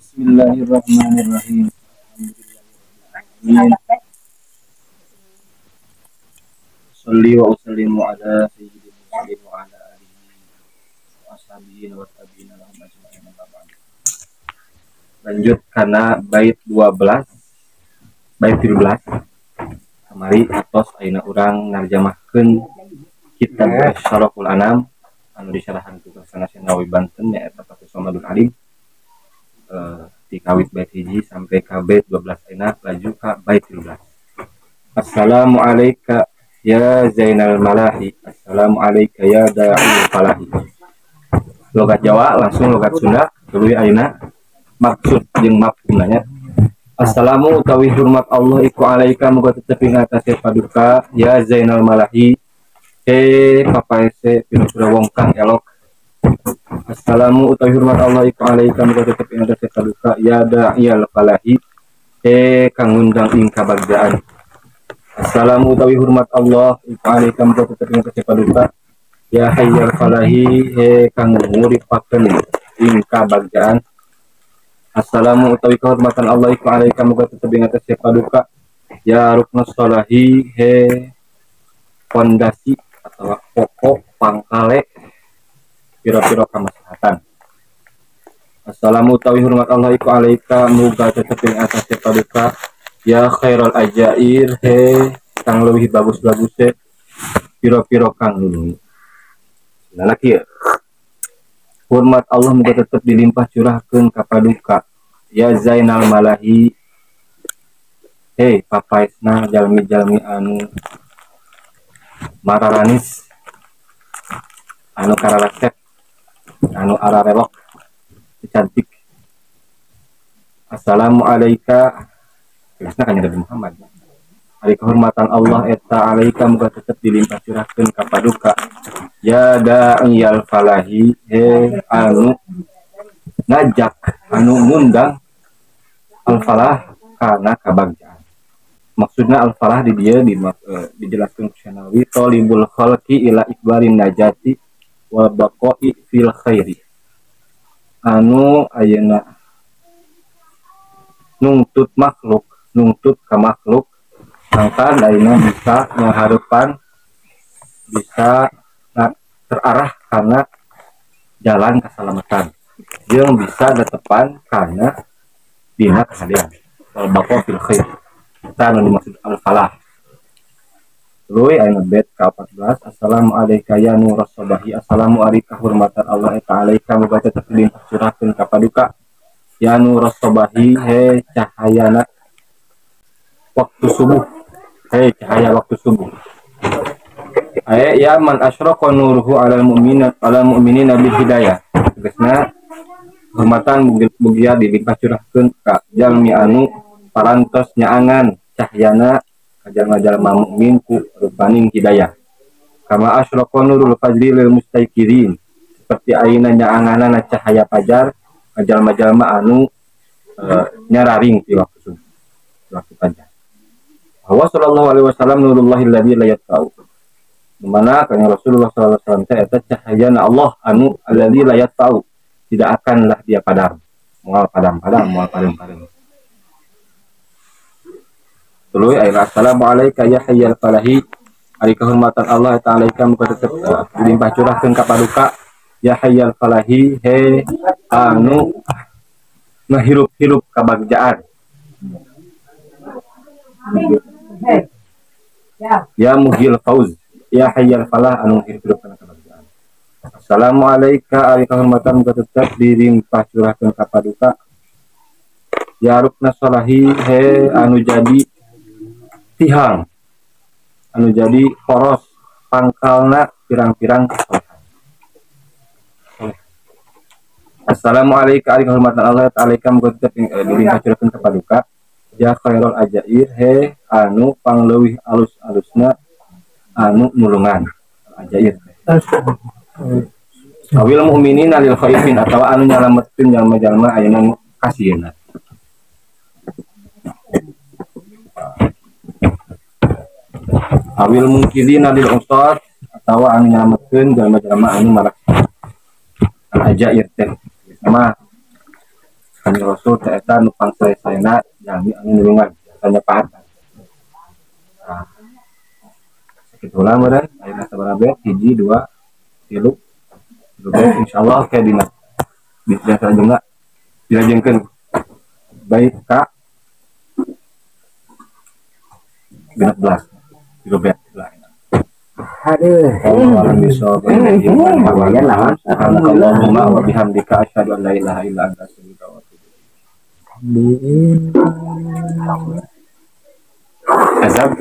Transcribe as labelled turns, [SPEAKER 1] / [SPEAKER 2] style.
[SPEAKER 1] Bismillahirrahmanirrahim. Amin. Sholli wa usallimu ala sayyidil mursalin wa ala alihi wa ashabihi wa tabi'in lahum ajma'in. Lanjut karena bait 12 bait 13 kamari atos ayeuna urang narjamahkeun kitab Syarahul Anam anu disarahan ku Sanasi Nawawi Banten nyaeta Fathul Samadul Alim. Di kawit bait hiji sampai ka bait 12 ayeuna laju ka bait 13. Assalamu alayka ya Zainal Malahi, assalamu alayka ya Da'il Falahi. Logat Jawa langsung logat Sunda tuluy ayeuna maksud jeung mafhumna. Assalamu utawi hormat Allah iku alaika muga tetep ing atase paduka ya Zainal Malahi papaese pira-pira wong kang elok. Assalamu utawi hormat Allah iku alaika muga tetep ing atase paduka ya Da'il Falahi kang ngundang ing kabagjaan. Assalamu utawi hormat Allah iku alaika muga tetep ing atase paduka ya Hayyal Falahi kang nguripakeun ing kabagjaan. Assalamu utawi kehormatan Allah iku alaika muga tetep ing atase paduka ya Ruknus Sholahi fondasi atau pokok pangkale pira-pira kamaslahatan. Assalamu utawi hormat Allah iku alaika muga tetep ing atase paduka ya Khairul Ajair kang leuwih bagus-baguse pira-pira kang nulungi. Lalaki hormat Allah muga tetep dilimpah curahkeun ka paduka ya Zainal Malahi papaesna jalmi-jalmi anu mararanis anu kararesep anu ararelok cantik. Assalamu alayka Krisna kan Nabi Muhammad. Ari kehormatan Allah eta alaika muga tetep dilimpah curahkeun ka paduka ya Da'iyal Falahi anu ngajak anu ngundang al-falah kana kabagjaan. Maksudna al-falah di dia dijelaskan Syanawi talibul khalqi ila ikbarin najati wa baqa'i fil khairi. Anu ayeuna nungtut ka makhluk angkan ayeuna bisa mengharapkan bisa terarah karena jalan keselamatan yang bisa datepan karena dina kesadian wal baqa fil khair kita anu dimaksud al-falah. Tuluy ayeuna bait ka-14 assalamu alayka ya nurus sabahi assalamu alayka hormatan Allah eta alayka muga tetep dilimpah curahkeun ka paduka ya nurus sabahi cahayana waktu subuh cahaya waktu subuh ya man asyraqa nuruhu alal mu'minina bil hidayah. Tegasna hormatan mugia dilimpah curahkeun ka jalmi anu parantos nyaangan cahyana ka jalma-jalma mukmin ku rupaning hidayah. Kama asyraqa nurul fajri lil mustaiqirin seperti ayeuna nyaanganna cahaya fajar ka jalma-jalma anu nyararing di waktu subuh waktu fajar. Bahwa sallallahu alaihi wasallam nurullahil ladzi la yatfa'u. Dimana kanya Rasulullah SAW eta cahayana Allah anu alladzi la yatfa'u tidak akanlah dia padam. Moal padam-padam, moal padam-padam. Tuluy ayat assalamu alayka ya Hayyal Falahi. Ari kehormatan Allah ta'ala ika muga tetep dilimpah curahkeun ka paduka ya Hayyal Falahi anu ngahirup-hirup kabagjaan. Ya Muhil Fauz ya Hayyal Falah anu hirup kana kabagjaan. Assalamu alayka ari kehormatan muga tetep dilimpah curahkeun ka paduka ya Ruknus Sholahi anu jadi tihang anu jadi poros pangkalna pirang-pirang kesolehan. Assalamu alayka ari kehormatan Allah ta'ala muga tetep dilimpah curahkeun ka paduka ya Khairul Ajair anu pangleuwih alus-alusna anu nulungan ajair. Awil mu'minina lil khaifin atawa anu nyalametkeun jalma-jalma ayeuna kasieuna. Awil mungkilina lil ustad atawa anu nyalametkeun jalma-jalma anu marak ajair teh sama Kanjeng Rasul ternyata numpang selesainya jami anu nulungan biasanya pahatan. Nah, sakitulah meureun ayeuna sabaraha bet 1 2 3 bet insyaallah kayak dina biasa juga dilajengkeun baik ka 16 bet lah.
[SPEAKER 2] Aduh.
[SPEAKER 1] Allahumma bisa bagian lah. Allahumma wa bihamdika asyhadu an la ilaha illa anta astaghfiruka wa atubu ilaik. Azab